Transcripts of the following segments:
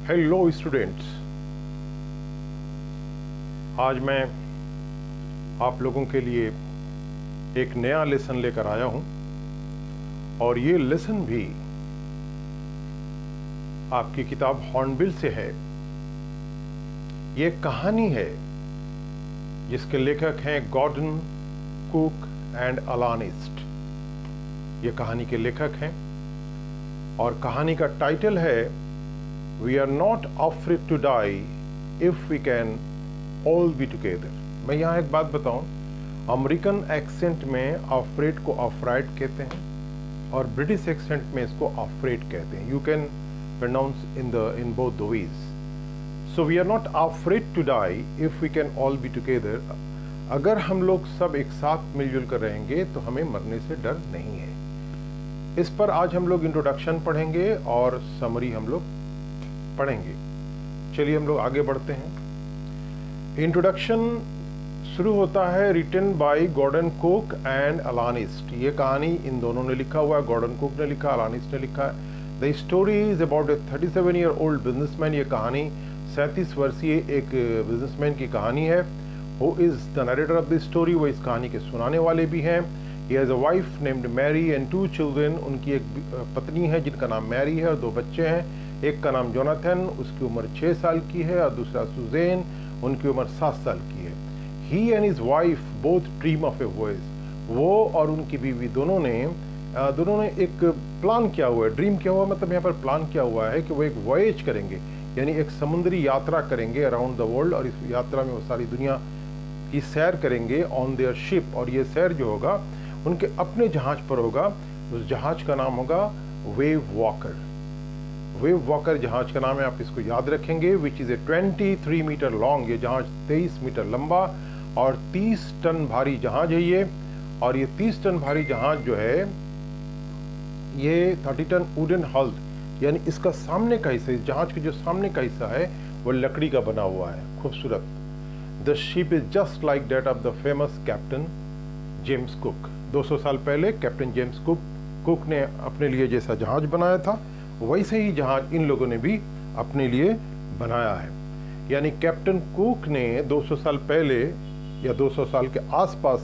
Hello students, आज मैं आप लोगों के लिए एक नया लेसन लेकर आया हूं और ये लेसन भी आपकी किताब हॉर्नबिल से है। ये कहानी है जिसके लेखक हैं Gordon Cook and Alan East. ये कहानी के लेखक हैं और कहानी का टाइटल है We are not afraid to die if we can all be together। मैं यहाँ एक बात बताऊं, अमेरिकन एक्सेंट में अफ्रेड को अफ्राइड कहते हैं और ब्रिटिश एक्सेंट में इसको अफ्रेड कहते हैं। You can pronounce in both the ways. So we are not afraid to die if we can all be together. अगर हम लोग सब एक साथ मिलजुल कर रहेंगे तो हमें मरने से डर नहीं है। इस पर आज हम लोग इंट्रोडक्शन पढ़ेंगे और समरी हम लोग पढ़ेंगे। चलिए हम लोग आगे बढ़ते हैं। इंट्रोडक्शन शुरू होता है written by Gordon Cook and Alan East. ये कहानी इन दोनों ने लिखा हुआ है, गॉर्डन कुक ने लिखा, अलान ईस्ट ने लिखा है। The story is about a 37-year-old businessman. ये कहानी 37 वर्षीय एक बिजनेसमैन की कहानी है। Who is the narrator of the story, वो इस कहानी के सुनाने वाले भी हैं। He has a wife named Mary and 2 children. उनकी एक पत्नी है जिनका नाम मैरी है और 2 बच्चे हैं। एक का नाम जोनाथन, उसकी उम्र 6 साल की है, और दूसरा सुजेन, उनकी उम्र 7 साल की है। He and his wife both dream of a voyage. वो और उनकी बीवी दोनों ने एक प्लान किया हुआ है। ड्रीम किया हुआ मतलब यहाँ पर प्लान किया हुआ है कि वो एक वॉयज करेंगे, यानी एक समुद्री यात्रा करेंगे अराउंड द वर्ल्ड, और इस यात्रा में वो सारी दुनिया की सैर करेंगे ऑन देयर शिप। और ये सैर जो होगा उनके अपने जहाज पर होगा। उस जहाज का नाम होगा वेव वॉकर। वेव वॉकर जहाज का नाम है, आप इसको याद रखेंगे। Which is a 23 metre long. ये जहाज 23 मीटर लंबा और 30 टन भारी जहाज है ये। और ये 30 टन भारी जहाज जो है ये 30 टन वुडन हल, यानी इसका सामने का हिस्सा, इस जहाज के जो सामने का हिस्सा है वो लकड़ी का बना हुआ है, खूबसूरत। The ship is just like that of the famous captain James cook. 200 साल पहले कैप्टन जेम्स कुक ने अपने लिए जैसा जहाज बनाया था, वैसे ही जहाज इन लोगों ने भी अपने लिए बनाया है। यानी कैप्टन कुक ने 200 साल पहले या 200 साल के आसपास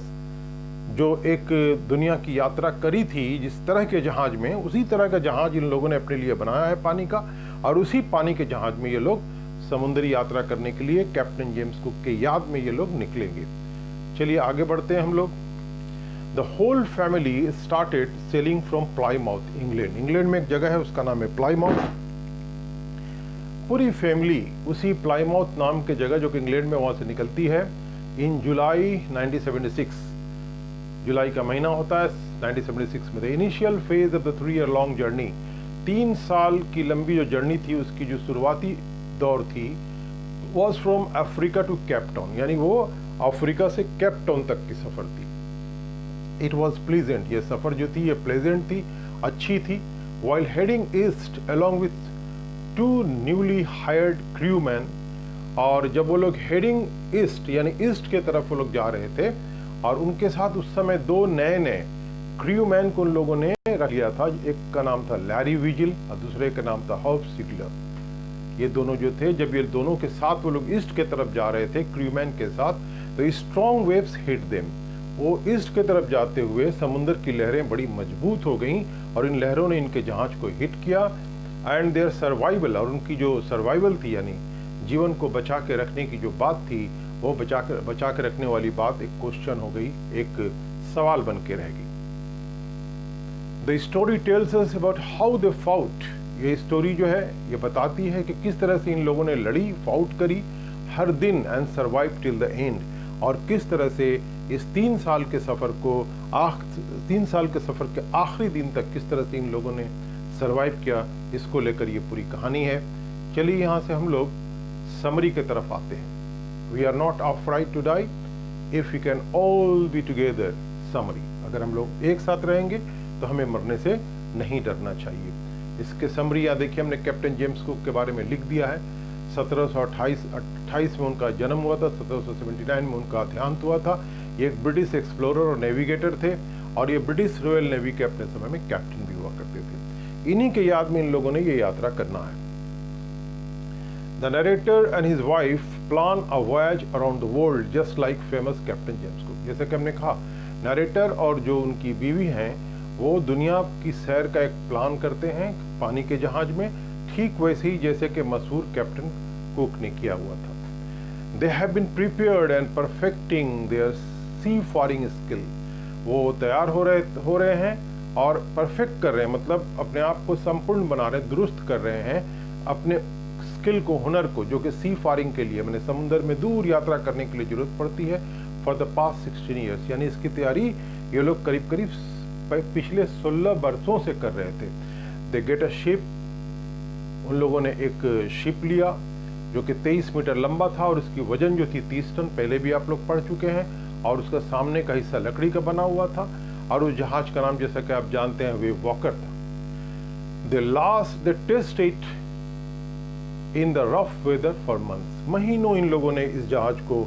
जो एक दुनिया की यात्रा करी थी जिस तरह के जहाज में, उसी तरह का जहाज इन लोगों ने अपने लिए बनाया है पानी का। और उसी पानी के जहाज में ये लोग समुद्री यात्रा करने के लिए कैप्टन जेम्स कुक के याद में ये लोग निकलेंगे। चलिए आगे बढ़ते हैं हम लोग। The whole family started sailing from Plymouth, England। England में एक जगह है उसका नाम है प्लाईमाउथ। पूरी फैमिली उसी प्लाईमाउथ नाम के जगह जो कि इंग्लैंड में वहां से निकलती है इन जुलाई 1976। जुलाई का महीना होता है 1976 में। The initial phase of the 3 year long journey, 3 साल की लंबी जो जर्नी थी उसकी जो शुरुआती दौर थी, was from Africa to Cape Town. यानी वो अफ्रीका से केप टाउन तक की सफर थी। It was pleasant. ये सफर जो थी ये प्लेजेंट थी, अच्छी थी। While heading east along with 2 newly hired crew man. और जब वो लोग हेडिंग ईस्ट यानी ईस्ट के तरफ वो लोग जा रहे थे, और उनके साथ उस समय 2 नए क्रू मैन को उन लोगों ने रख लिया था। एक का नाम था लैरी विजिल और दूसरे का नाम था हर्ब सिगलर। ये दोनों जो थे, जब ये दोनों के साथ वो लोग ईस्ट के तरफ जा रहे थे क्रू मैन के साथ, तो स्ट्रॉन्ग वेव्स हिट देम। वो ईस्ट की तरफ जाते हुए समुद्र की लहरें बड़ी मजबूत हो गईं और इन लहरों ने इनके जहाज को हिट किया। एंड देयर सर्वाइवल, और उनकी जो सर्वाइवल थी यानी जीवन को बचा के रखने की जो बात थी, वो बचा के रखने वाली बात एक क्वेश्चन हो गई, एक सवाल बन के रह गई। The story tells us about how they fought. ये स्टोरी जो है ये बताती है कि किस तरह से इन लोगों ने लड़ी, फाउट करी हर दिन, and survive till the end. और किस तरह से इस 3 साल के सफर को 3 साल के सफर के आखिरी दिन तक किस तरह से इन लोगों ने सरवाइव किया, इसको लेकर ये पूरी कहानी है। चलिए यहाँ से हम लोग समरी के तरफ आते हैं। We are not afraid to die if we can all be together. Summary, अगर हम लोग एक साथ रहेंगे तो हमें मरने से नहीं डरना चाहिए। इसके समरी यहाँ देखिए, हमने कैप्टन जेम्स कुक के बारे में लिख दिया है। 1728 में उनका जन्म हुआ था, 1779 में उनका देहांत हुआ था। ये एक ब्रिटिश एक्सप्लोरर और नेविगेटर थे और ये ब्रिटिश रॉयल नेवी के अपने समय में कैप्टन भी हुआ करते थे। इन्हीं के याद में इन लोगों ने ये यात्रा करना है। The narrator and his wife plan a voyage around the world just like famous Captain James Cook. जैसे कि हमने कहा, नरेटर और जो उनकी बीवी हैं वो दुनिया की सैर का एक प्लान करते हैं पानी के जहाज में, ठीक वैसे ही जैसे कि मशहूर कैप्टन कुक ने किया हुआ था. They have been prepared and perfecting their seafaring skill. वो तैयार हो रहे हैं और परफेक्ट कर रहे हैं, मतलब अपने आप को संपूर्ण बना रहे, दुरुस्त कर रहे हैं अपने स्किल को, हुनर को, जो कि सी फारिंग के लिए, मैंने समुद्र में दूर यात्रा करने के लिए जरूरत पड़ती है, फॉर द पास्ट 16 ईयर्स. यानी इसकी तैयारी ये लोग करीब करीब पिछले 16 वर्षों से कर रहे थे. They get a ship. उन लोगों ने एक शिप लिया जो कि 23 मीटर लंबा था और उसकी वजन जो थी 30 टन, पहले भी आप लोग पढ़ चुके हैं, और उसका सामने का हिस्सा लकड़ी का बना हुआ था, और उस जहाज का नाम जैसा कि आप जानते हैं वेव वॉकर था. They test it in the rough weather for months. महीनों इन लोगों ने इस जहाज को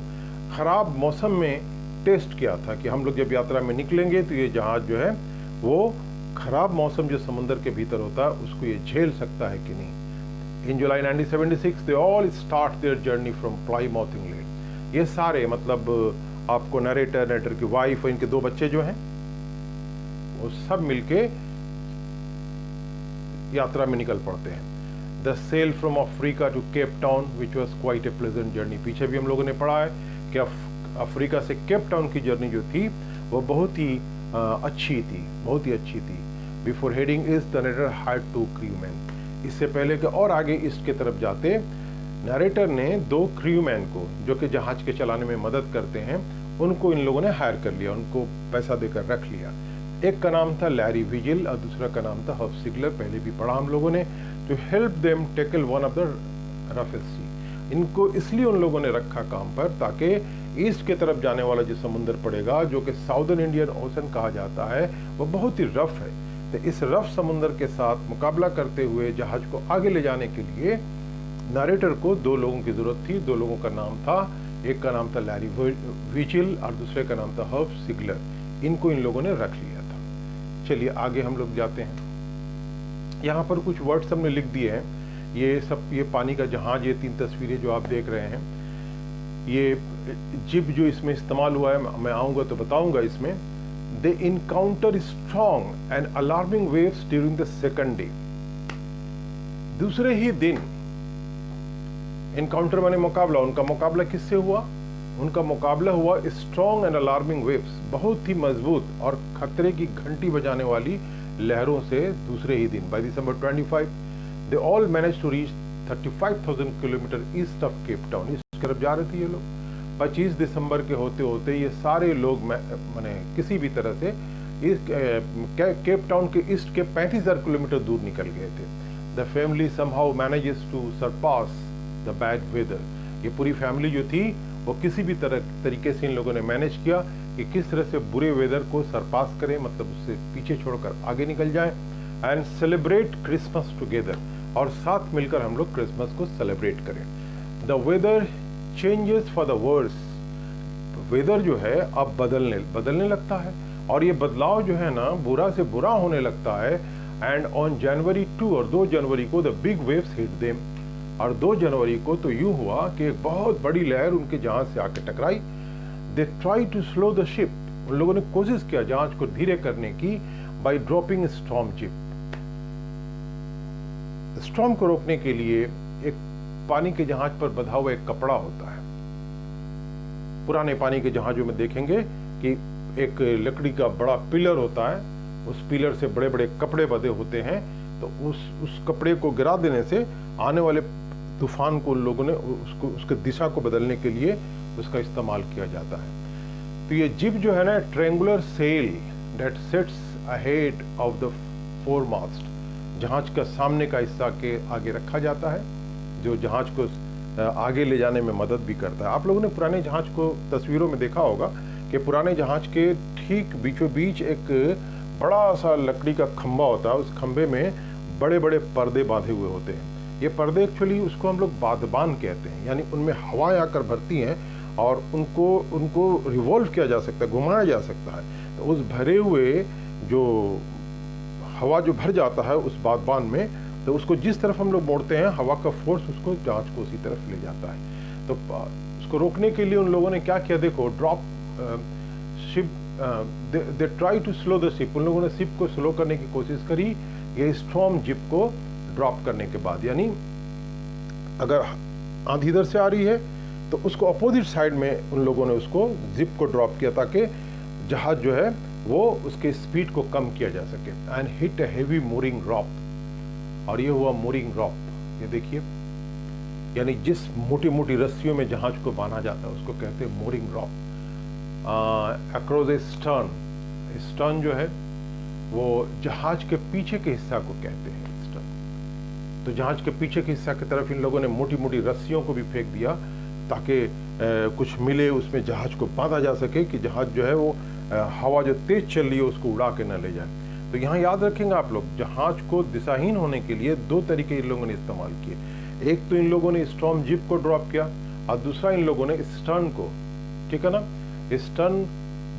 खराब मौसम में टेस्ट किया था कि हम लोग जब यात्रा में निकलेंगे तो ये जहाज जो है वो खराब मौसम जो समुद्र के भीतर होता है उसको ये झेल सकता है कि नहीं. इन जुलाई 1976 they all start their journey from Plymouth England. ये सारे, मतलब आपको नरेटर की वाइफ और इनके 2 बच्चे जो हैं वो सब मिलके यात्रा में निकल पड़ते हैं. The sail from Africa to Cape Town which was quite a pleasant journey. पीछे भी हम लोगों ने पढ़ा है कि अफ्रीका से केप टाउन की जर्नी जो थी वो बहुत ही अच्छी थी. Before heading east the narrator had 2 crewman. इससे पहले कि और आगे ईस्ट की तरफ जाते, नरेटर ने 2 क्रूमैन को, जो कि जहाज के चलाने में मदद करते हैं, उनको इन लोगों ने हायर कर लिया, उनको पैसा देकर रख लिया. एक का नाम था लैरी विजिल और दूसरा का नाम था हफ सिगलर. पहले भी पढ़ा हम लोगों ने. To help them tackle one of the roughest sea. इनको इसलिए उन लोगों ने रखा काम पर ताकि ईस्ट के तरफ जाने वाला जो समुद्र पड़ेगा, जो कि साउदर्न इंडियन ओशन कहा जाता है, वो बहुत ही रफ है. तो इस रफ समुद्र के साथ मुकाबला करते हुए जहाज को आगे ले जाने के लिए नरेटर को 2 लोगों की जरूरत थी. 2 लोगों का नाम था, एक का नाम था लैरी विजिल और दूसरे का नाम था हफ सिगलर. इनको इन लोगों ने रख लिया था. चलिए आगे हम लोग जाते हैं. यहाँ पर कुछ वर्ड्स हमने लिख दिए हैं. ये पानी का जहाज, ये 3 तस्वीरें जो आप देख रहे हैं, ये जिब जो इसमें इस्तेमाल हुआ है, मैं आऊँगा तो बताऊँगा इसमें. They encounter strong and alarming waves during the second day. दूसरे ही दिन इनकाउंटर माने मुकाबला. उनका मुकाबला किससे हुआ? उनका मुकाबला हुआ स्ट्रॉन्ग एंड अलार्मिंग वेव्स, बहुत ही मजबूत और खतरे की घंटी बजाने वाली लहरों से. दूसरे ही दिन by December 25 they all manage to reach 35,000 kilometre east of Cape Town. इस तरफ जा रहे थे ये लोग. 25 दिसंबर के होते होते ये सारे लोग माने किसी भी तरह से इस केप टाउन के ईस्ट के 35,000 किलोमीटर दूर निकल गए थे. The family somehow manages to surpass the bad weather. ये पूरी फैमिली जो थी वो किसी भी तरीके से इन लोगों ने मैनेज किया कि किस तरह से बुरे वेदर को सरपास करें, मतलब उससे पीछे छोड़कर आगे निकल जाएं. And celebrate Christmas together. और साथ मिलकर हम लोग क्रिसमस को सेलिब्रेट करें. The weather changes for the worse. Weather जो है अब बदलने लगता है, और ये बदलाव जो है ना बुरा से बुरा होने लगता है. एंड ऑन जनवरी 2 और 2 जनवरी को the big waves hit them. और 2 जनवरी को तो यूं हुआ कि एक बहुत बड़ी लहर उनके जहाज से आके टकराई. They try to slow the ship. उन लोगों ने कोशिश किया जहाज को धीरे करने की by dropping storm jib. Storm को रोकने के लिए एक पानी के जहाज पर बंधा हुआ एक कपड़ा होता है. पुराने पानी के जहाजों में देखेंगे कि एक लकड़ी का बड़ा पिलर होता है, उस पिलर से बड़े बड़े कपड़े बंधे होते हैं. तो उस कपड़े को गिरा देने से आने वाले तूफान को उन लोगों ने उसके दिशा को बदलने के लिए उसका इस्तेमाल किया जाता है. तो ये जिब जो है ना, triangular sail that sets ahead of the foremast. जहाज का सामने का हिस्सा के आगे रखा जाता है, जो जहाज को आगे ले जाने में मदद भी करता है. आप लोगों ने पुराने जहाज को तस्वीरों में देखा होगा कि पुराने जहाज के ठीक बीचों बीच एक बड़ा सा लकड़ी का खंभा होता है. उस खंभे में बड़े बड़े पर्दे बांधे हुए होते हैं. ये पर्दे एक्चुअली उसको हम लोग बादबान कहते हैं, यानी उनमें हवाएं आकर भरती हैं और उनको रिवॉल्व किया जा सकता है, घुमाया जा सकता है. तो उस भरे हुए जो हवा जो भर जाता है उस बादबान में, तो उसको जिस तरफ हम लोग मोड़ते हैं हवा का फोर्स उसको जहाज को उसी तरफ ले जाता है। तो उसको रोकने के लिए उन लोगों ने क्या किया, देखो drop ship, they try to slow the ship, उन लोगों ने शिप को स्लो करने की कोशिश करी ये स्टॉर्म जिप को ड्रॉप करने के बाद। यानी अगर आंधी इधर से आ रही है तो उसको अपोजिट साइड में उन लोगों ने उसको जिप को ड्रॉप किया ताकि जहाज जो है वो उसके स्पीड को कम किया जा सके। And hit a heavy mooring rock, और ये हुआ मूरिंग रॉक, ये देखिए, यानी जिस मोटी मोटी रस्सियों में जहाज को बांधा जाता है उसको कहते हैं मूरिंग रॉक। अक्रॉस ए स्टर्न, स्टर्न जो है वो जहाज के पीछे के हिस्सा को कहते हैं स्टर्न। तो जहाज के पीछे के हिस्सा की तरफ इन लोगों ने मोटी मोटी रस्सियों को भी फेंक दिया ताकि कुछ मिले उसमें जहाज को बांधा जा सके कि जहाज जो है वो हवा जो तेज चल रही है उसको उड़ा के न ले जाए। तो यहाँ याद रखेंगे आप लोग, जहाज को दिशाहीन होने के लिए दो तरीके इन लोगों ने इस्तेमाल किए। एक तो इन लोगों ने स्टॉर्म जिप को ड्रॉप किया और दूसरा इन लोगों ने स्टर्न को, ठीक है ना, स्टर्न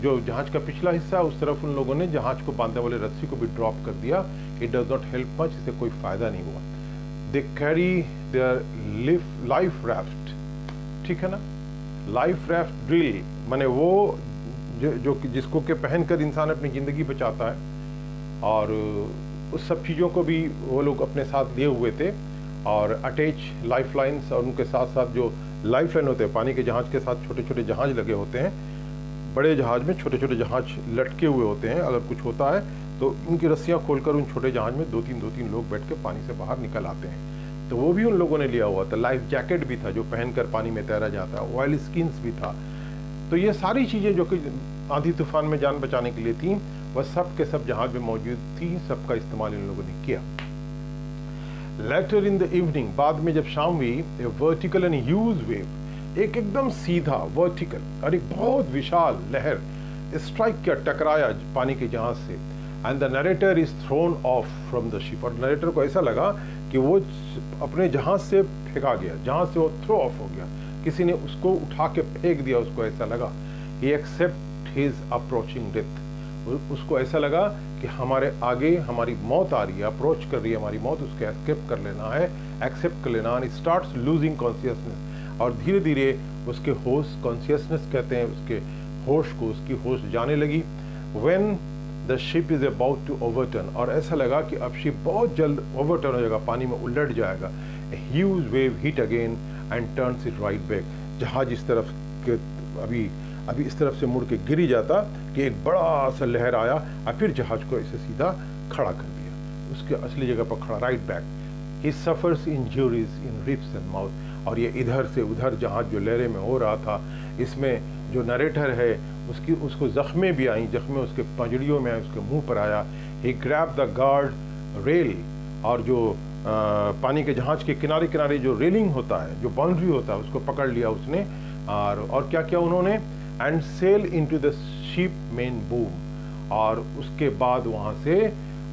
जो जहाज का पिछला हिस्सा है उस तरफ उन लोगों ने जहाज को बांधने वाले रस्सी को भी ड्रॉप कर दिया। It does not help much, इससे कोई फायदा नहीं हुआ। They carry their life raft, ठीक है ना, लाइफ राफ्ट ड्रिल, माने वो जो जिसको के पहनकर इंसान अपनी ज़िंदगी बचाता है, और उस सब चीज़ों को भी वो लोग अपने साथ लिए हुए थे। और अटैच लाइफ लाइन्स, और उनके साथ साथ जो लाइफ लाइन होते हैं पानी के जहाज के साथ छोटे छोटे जहाज लगे होते हैं, बड़े जहाज में छोटे छोटे जहाज लटके हुए होते हैं। अगर कुछ होता है तो इनकी रस्सियाँ खोलकर उन छोटे जहाज में दो तीन लोग बैठ के पानी से बाहर निकल आते हैं। तो वो भी उन लोगों ने लिया हुआ था। लाइफ जैकेट भी था जो पहनकर पानी में तैरा जाता है, ऑयल स्किन्स भी था। तो ये सारी चीज़ें जो कि आंधी तूफान में जान बचाने के लिए थी वह सब के सब जहाज में मौजूद थी, सबका इस्तेमाल इन लोगों ने किया। लेटर इन द इवनिंग, बाद में जब शाम हुई, ए वर्टिकल एंड ह्यूज वेव, एक एकदम सीधा वर्टिकल और एक बहुत विशाल लहर स्ट्राइक किया, टकराया पानी के जहाज से। And the narrator is throne of from the ship, और नरेटर को ऐसा लगा कि वो अपने जहाज से फेंका गया, जहाज से वो थ्रो ऑफ हो गया, किसी ने उसको उठा के फेंक दिया। उसको ऐसा लगा ही एक्सेप्ट हिज अप्रोचिंग डेथ, उसको ऐसा लगा कि हमारे आगे हमारी मौत आ रही है, अप्रोच कर रही है हमारी मौत, उसको एस्केप कर लेना है, एक्सेप्ट कर लेना। एंड स्टार्ट्स लूजिंग कॉन्शियसनेस, और धीरे धीरे उसके होश, कॉन्शियसनेस कहते हैं उसके होश को, उसकी होश जाने लगी। When the ship is about to overturn, और ऐसा लगा कि अब शिप बहुत जल्द ओवरटर्न हो जाएगा, पानी में उलट जाएगा। Huge wave hit again and turns it right back, जहाज इस तरफ के अभी इस तरफ से मुड़ के गिरी जाता कि एक बड़ा सा लहर आया और फिर जहाज को ऐसे सीधा खड़ा कर दिया, उसके असली जगह पर खड़ा, right back. He suffers injuries in ribs and mouth, और ये इधर से उधर जहाज जो लहरे में हो रहा था, इसमें जो नरेटर है उसको जख्में भी आई, जख्में उसके पंजड़ियों में आए, उसके मुंह पर आया। ही ग्रैब द गार्ड रेल, और जो पानी के जहाज के किनारे किनारे जो रेलिंग होता है, जो बाउंड्री होता है, उसको पकड़ लिया उसने। और क्या किया उन्होंने, and sail into the ship main boom, और उसके बाद वहाँ से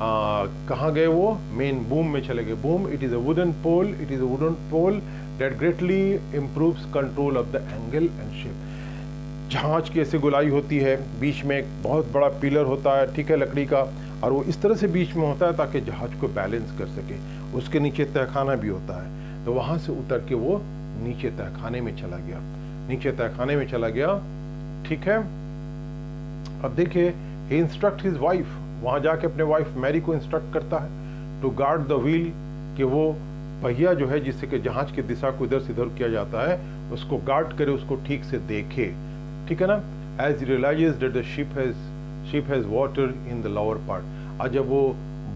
कहाँ गए, वो मेन बूम में चले गए। Boom, it is a wooden pole, it is a wooden pole that greatly improves control of the angle and ship. जहाज की ऐसे गोलाई होती है, बीच में एक बहुत बड़ा पिलर होता है, ठीक है, लकड़ी का, और वो इस तरह से बीच में होता है ताकि जहाज को बैलेंस कर सके। उसके नीचे तहखाना भी होता है, तो वहाँ से उतर के वो नीचे तहखाने में चला गया, नीचे तहखाने में चला गया, ठीक है। अब देखिए, ही इंस्ट्रक्ट हिज वाइफ, वहाँ जाके अपने वाइफ मैरी को इंस्ट्रक्ट करता है टू गार्ड द व्हील, कि वो पहिया जो है जिससे कि जहाज की दिशा को इधर से इधर किया जाता है उसको गार्ड करे, उसको ठीक से देखे, ठीक है ना। As realises that the ship has water in the lower part. और जब वो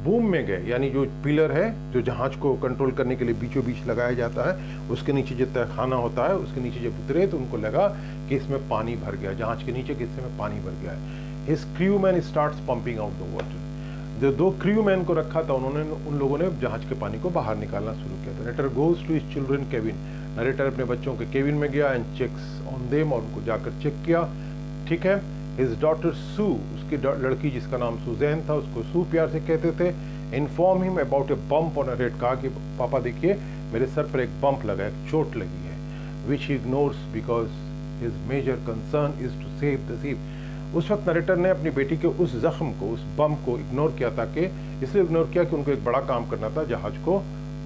बूम में गए, यानी जो पिलर है जो जहाज को कंट्रोल करने के लिए बीचों बीच लगाया जाता है, उसके नीचे जो तहखाना होता है उसके नीचे जब उतरे तो उनको लगा कि इसमें पानी भर गया, जहाज के नीचे के हिस्से में पानी भर गया है। His crew man starts pumping out the water. जो दो क्रू मैन को रखा था उन लोगों ने जहाज के पानी को बाहर निकालना शुरू किया था। Narrator goes to his children cabin, narrator अपने बच्चों के केबिन में गया एंड चेक्स ऑन देम, और उनको जाकर चेक किया, ठीक है। हिज डॉटर सू, उसकी लड़की जिसका नाम सुजैन था, उसको सू प्यार से कहते थे, inform him about A bump on a head, कहा कि पापा देखिए मेरे सर पर एक बम्प लगा, एक चोट लगी है, which he ignores because his major concern is to save the ship. उस वक्त नरेटर ने अपनी बेटी के उस जख्म को, उस बम्प को इग्नोर किया ताकि इसलिए इग्नोर किया कि उनको एक बड़ा काम करना था, जहाज को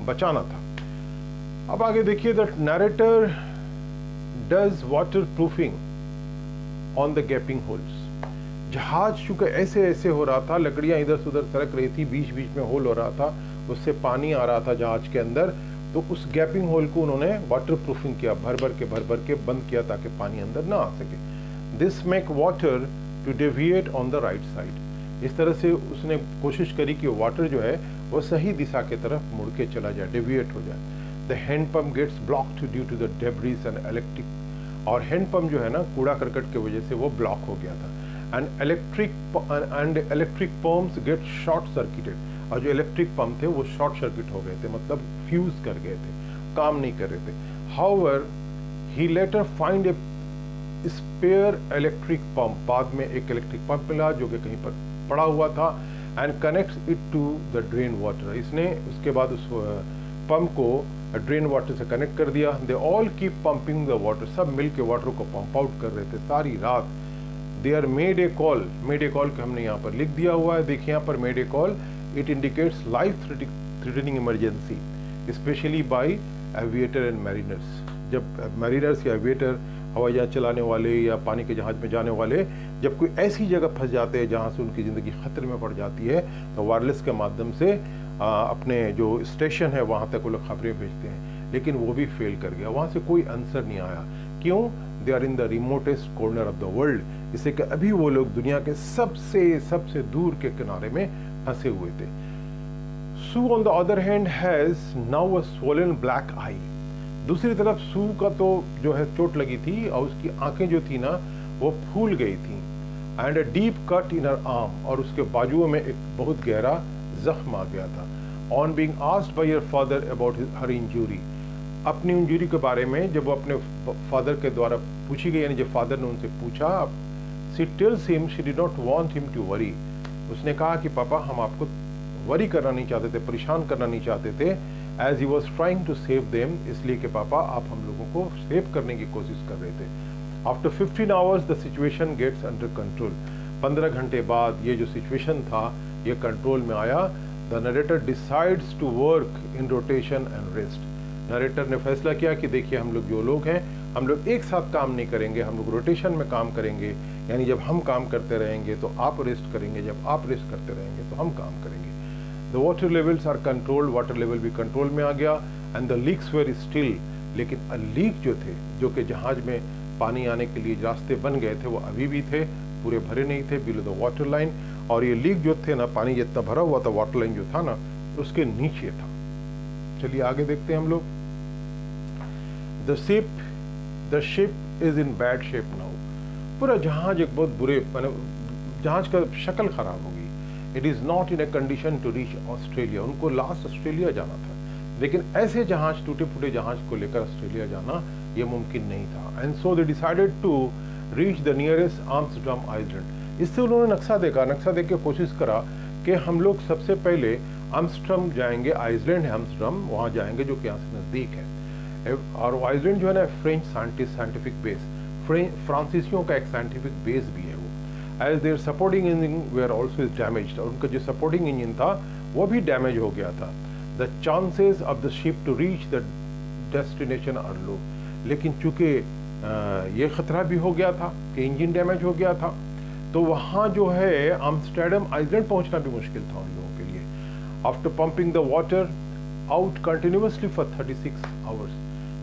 बचाना था। अब आगे देखिए, the narrator does water proofing on the gapping holes. जहाज चूंकि ऐसे ऐसे हो रहा था, लकड़ियां इधर से उधर सरक रही थी, बीच बीच में होल हो रहा था, उससे पानी आ रहा था जहाज के अंदर, तो उस गैपिंग होल को उन्होंने वाटर प्रूफिंग किया, भर भर के बंद किया ताकि पानी अंदर ना आ सके। This make water to deviate on the right side. इस तरह से उसने कोशिश करी कि वाटर जो है वो सही दिशा की तरफ मुड़ के चला जाए, डेविएट हो जाए। The hand pump gets blocked due to the debris and electric, और हैंड पंप जो है ना कूड़ा करकट की वजह से वो ब्लॉक हो गया था। And electric pumps get short circuited, और जो इलेक्ट्रिक पंप थे वो शॉर्ट सर्किट हो गए थे, मतलब फ्यूज कर गए थे, काम नहीं कर रहे थे। However he later find a spare electric pump, बाद में एक इलेक्ट्रिक पंप मिला जो कि कहीं पर पड़ा हुआ था, and connects it to the drain water. इसने उसके बाद उस पंप को ड्रेन वाटर से कनेक्ट कर दिया। They all keep pumping the water, सब मिल के वाटर को पंप आउट कर रहे थे सारी रात। They are mayday call के हमने यहाँ पर लिख दिया हुआ है, देखिए यहाँ पर mayday call, it indicates life threatening emergency specially by aviator and mariners. जब मैरिनर्स या एविएटर, हवाई जहाज चलाने वाले या पानी के जहाज में जाने वाले, जब कोई ऐसी जगह फंस जाते हैं जहाँ से उनकी ज़िंदगी खतरे में पड़ जाती है, तो वायरलेस के माध्यम से अपने जो स्टेशन है वहाँ तक वो लोग खबरें भेजते हैं, लेकिन वो भी फेल कर गया, वहाँ से कोई आंसर नहीं आया। क्यों? They are in the remotest corner of the world, इससे कि अभी वो लोग दुनिया के सबसे दूर के किनारे में फंसे हुए थे। Sue on the other hand has now a swollen black eye. दूसरी तरफ सू का तो जो है चोट लगी थी और उसकी आंखें जो थी ना वो फूल गई थी, and a deep cut in her arm, और उसके बाजुओं में एक बहुत गहरा जख्म आ गया था। On being asked by her father about her injury, अपनी इंजरी के बारे में जब वो अपने फादर के द्वारा पूछी गई, यानी जब फादर ने उनसे पूछा, she tells him she did not want him to worry. उसने कहा कि पापा हम आपको वरी करना नहीं चाहते थे, परेशान करना नहीं चाहते थे, as he was trying to save them, इसलिए कि पापा आप हम लोगों को सेव करने की कोशिश कर रहे थे। After 15 hours the situation gets under control. 15 घंटे बाद ये जो सिचुएशन था ये कंट्रोल में आया। The narrator decides to work in rotation and rest. Narrator ने फैसला किया कि देखिए हम लोग जो लोग हैं, हम लोग एक साथ काम नहीं करेंगे, हम लोग रोटेशन में काम करेंगे, यानी जब हम काम करते रहेंगे तो आप रेस्ट करेंगे, जब आप रेस्ट करते रहेंगे तो हम काम करेंगे। The water levels are controlled, water level भी कंट्रोल में आ गया, and the leaks were still, लेकिन लीक जो थे, जो कि जहाज में पानी आने के लिए रास्ते बन गए थे, वो अभी भी थे, पूरे भरे नहीं थे, बिलो द वाटर लाइन। और ये लीक जो थे ना, पानी जितना भरा हुआ था, वाटर लाइन जो था ना उसके नीचे था। चलिए आगे देखते हैं हम लोग। The ship is in bad shape now. पूरा जहाज एक बहुत बुरे, माने जहाज का शक्ल खराब हो गई। It is not in a condition to reach Australia. उनको लास्ट ऑस्ट्रेलिया जाना था, लेकिन ऐसे जहाज, टूटे फूटे जहाज को लेकर ऑस्ट्रेलिया जाना ये मुमकिन नहीं था। And so they decided to reach the nearest Amsterdam island. इससे उन्होंने नक्शा देख के कोशिश करा कि हम लोग सबसे पहले आर्मस्ट्रम जाएंगे, आइसलैंड है आर्मस्ट्रम, वहाँ जाएंगे जो कि यहाँ से नज़दीक है। और आइसलैंड जो है ना फ्रेंच साइंटिफिक बेस, फ्रांसीसियों का एक साइंटिफिक बेस भी है वो। As their supporting engine where also is damaged, और उनका जो सपोर्टिंग इंजन था वो भी डैमेज हो गया था। The chances of the ship to reach the destination are low. लेकिन चूंकि ये खतरा भी हो गया था कि इंजन डैमेज हो गया था, तो वहाँ जो है आम्स्टर्डम आइसलैंड पहुँचना भी मुश्किल था उन लोगों के लिए। After pumping the water out continuously for 36 hours,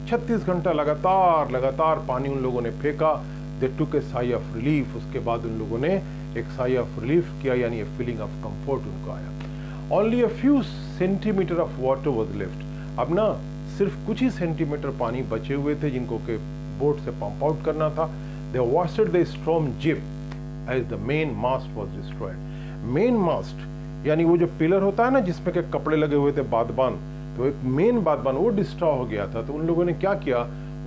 36 घंटा लगातार पानी उन लोगों ने फेंका। दे टुक ए साई ऑफ रिलीफ, उसके बाद उन लोगों ने एक साई ऑफ रिलीफ किया, यानी ए फीलिंग ऑफ कंफर्ट उनको आया। Only a few centimetre of water was left. अब ना सिर्फ कुछ ही सेंटीमीटर पानी बचे हुए थे जिनको के बोट से पंप आउट करना था। They wasted the storm jib as the main mast was destroyed. Main mast यानी वो जो पिलर होता है ना जिसमें के कपड़े लगे हुए थे, बादबान, तो एक मेन बादबान वो डिस्ट्रॉय हो गया था। तो उन लोगों ने क्या किया,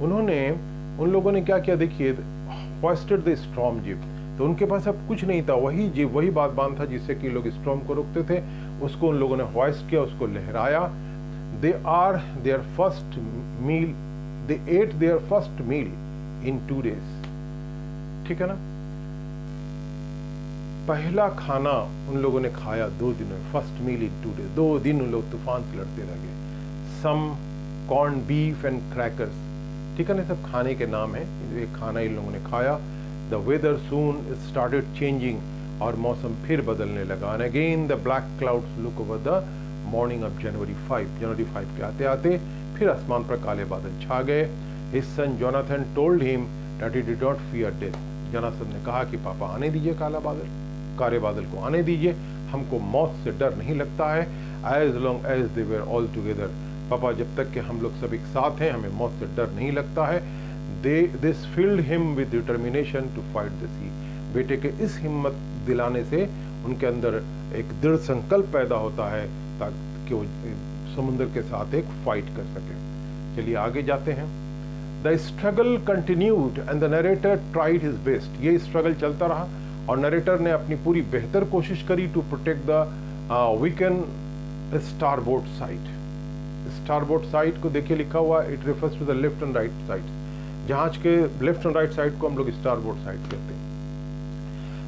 उन लोगों ने क्या किया, देखिए, होस्टेड द स्ट्रॉम जिप। तो उनके पास अब कुछ नहीं था, वही जिप, वही बादबान था जिससे कि लोग स्ट्रॉम को रोकते थे, उसको उन लोगों ने होस्ट किया, उसको लहराया। They are their first meal, they ate their first meal in 2 days। ठीक है ना। पहला खाना उन लोगों ने खाया 2 दिनों में, फर्स्ट मील इन 2 days। 2 दिन उन लोग तूफान से लड़ते रह गए। सम कॉर्न बीफ एंड क्रैकर्स, ठीक है ना, सब खाने के नाम है। ये खाना इन लोगों ने खाया। The weather soon started changing, और मौसम फिर बदलने लगा। And again the black clouds look over the morning of January 5 के आते आते फिर आसमान पर काले बादल छा गए। His son Jonathan told him that he did not fear death. Jonathan ने कहा कि पापा आने दीजिए काले बादल को आने दीजिए, हमको मौत से डर नहीं लगता है। As long as they were all together, पापा जब तक कि हम लोग सब एक साथ हैं हमें मौत से डर नहीं लगता है। This filled him with determination to fight the sea. बेटे के इस हिम्मत दिलाने से उनके अंदर एक दृढ़ संकल्प पैदा होता है ताकि वो समुद्र के साथ एक फाइट कर सके। चलिए आगे जाते हैं। The struggle continued and the narrator tried his best. ये स्ट्रगल चलता रहा और नरेटर ने अपनी पूरी बेहतर कोशिश करी to protect the weaken starboard side. Starboard side को देखिए लिखा हुआ, it refers to the left and right side. जहाज के लेफ्ट एंड राइट साइड को हम लोग स्टारबोर्ड साइड कहते हैं।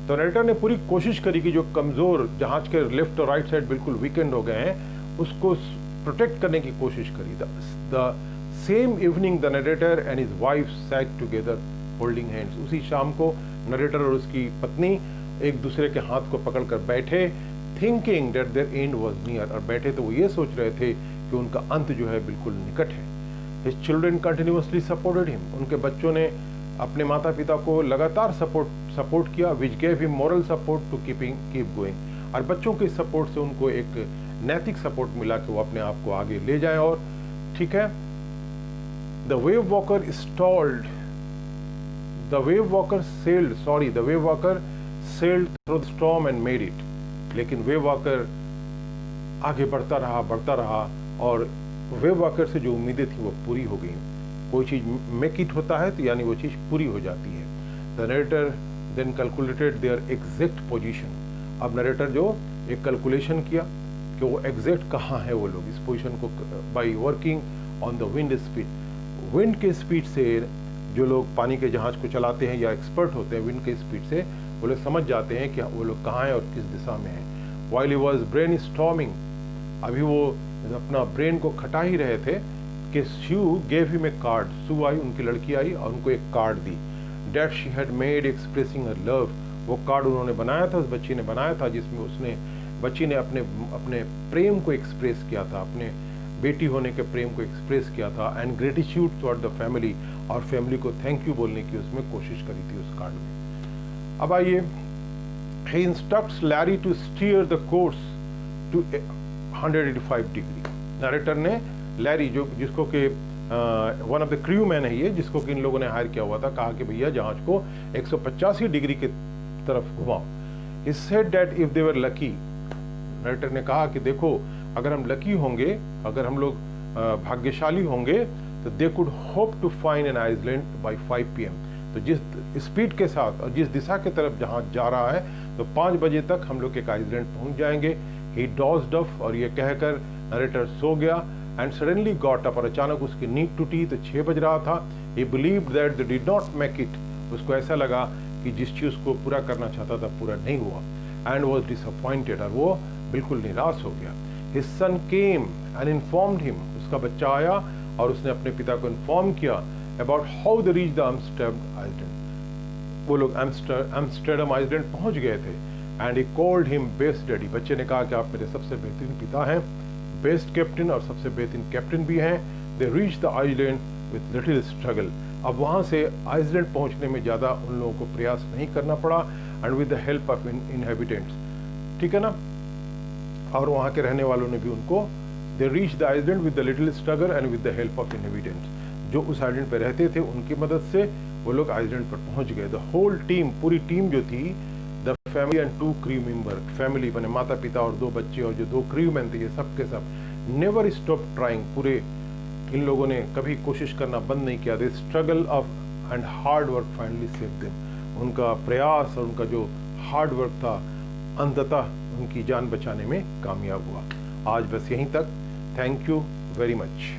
तो नरेटर ने पूरी कोशिश करी कि जो कमजोर जहाज के लेफ्ट और राइट साइड बिल्कुल वीकेंड हो गए हैं उसको प्रोटेक्ट करने की कोशिश करी। The same evening the narrator and his wife set together holding hands. उसी शाम को नरेटर और उसकी पत्नी एक दूसरे के हाथ को पकड़कर बैठे, thinking that their end was near. और बैठे तो वो ये सोच रहे थे कि उनका अंत जो है बिल्कुल निकट है। His children continuously supported him. उनके बच्चों ने अपने माता पिता को लगातार सपोर्ट किया, which gave him moral support to keep going. और बच्चों के सपोर्ट से उनको एक नैतिक सपोर्ट मिला कि वो अपने आप को आगे ले जाए। और ठीक है, the wave walker stalled, the wave walker sailed through the storm and made it. लेकिन वेव वॉकर आगे बढ़ता रहा और वेव वॉकर से जो उम्मीदें थी वो पूरी हो गई। कोई चीज मेक इट होता है तो यानी वो चीज पूरी हो जाती है। The narrator then calculated their exact position. अब नरेटर जो एक कैलकुलेशन किया कि वो एग्जैक्ट कहाँ है वो लोग, इस पोजीशन को by working on the wind speed. Wind के स्पीड से जो लोग पानी के जहाज को चलाते हैं या एक्सपर्ट होते हैं विंड के स्पीड से, वो लोग समझ जाते हैं कि वो लोग कहाँ हैं और किस दिशा में हैं। While he was brain storming, अभी वो अपना ब्रेन को खटा ही रहे थे कि she gave him a card. Sue आई, उनकी लड़की आई और उनको एक कार्ड दी। That she had made expressing her love. वो कार्ड उन्होंने बनाया था, उस बच्ची ने बनाया था, जिसमें बच्ची ने अपने प्रेम को एक्सप्रेस किया था, अपने बेटी होने के प्रेम को एक्सप्रेस किया था। And gratitude toward the family, और फैमिली को थैंक यू बोलने की उसमें कोशिश करी थी उस कार्ड में। अब आइए, he instructs Larry to steer the course to 185 degree. Narrator ने लैरी जिसको कि one of the crew man है ये, जिसको कि इन लोगों ने हायर किया हुआ था, कहा कि भैया जहाज को 185 डिग्री की तरफ घुमाओ। He said that if they were lucky, narrator ने कहा कि देखो अगर हम लकी होंगे, अगर हम लोग भाग्यशाली होंगे तो they could hope to find an island by 5 PM। तो जिस स्पीड के साथ और जिस दिशा की तरफ जहाज जा रहा है तो 5 बजे तक हम लोग एक आइसलैंड पहुंच जाएंगे। ही डॉज्ड ऑफ, और ये कहकर नरेटर सो गया। एंड सडनली गॉट अप, और अचानक उसकी नींद टूटी तो 6 बज रहा था। ही believed that they did not make it. उसको ऐसा लगा कि जिस चीज को पूरा करना चाहता था पूरा नहीं हुआ। एंड वॉज डिसअपॉइंटेड, और वो बिल्कुल निराश हो गया। His son came and informed him. उसका बच्चा आया और उसने अपने पिता को इन्फॉर्म किया about how they reach the Amsterdam island. वो लोग एम्स्टर्डम आइसलैंड पहुंच गए थे। And he called him best daddy. बच्चे ने कहा कि आप मेरे सबसे बेहतरीन पिता हैं, बेस्ट कैप्टन और सबसे बेहतरीन कैप्टन भी हैं। They reach the island with little struggle. अब वहाँ से आइसलैंड पहुँचने में ज़्यादा उन लोगों को प्रयास नहीं करना पड़ा। And with the help of inhabitants, ठीक है ना, और वहाँ के रहने वालों ने भी उनको, they reach the island with the little struggle and with the help of inhabitants. जो उस आइसलैंड पर रहते थे उनकी मदद से वो लोग आइसलैंड पर पहुँच गए। द होल टीम, पूरी टीम जो थी, the family and 2 crew member, family बने माता पिता और 2 बच्चे और जो 2 क्रू मैन थे, ये सब के सब नेवर स्टॉप ट्राइंग। पूरे इन लोगों ने कभी कोशिश करना बंद नहीं किया। The struggle of and hard work finally save them. उनका प्रयास और उनका जो हार्ड वर्क था अंततः उनकी जान बचाने में कामयाब हुआ। आज बस यहीं तक। Thank you very much.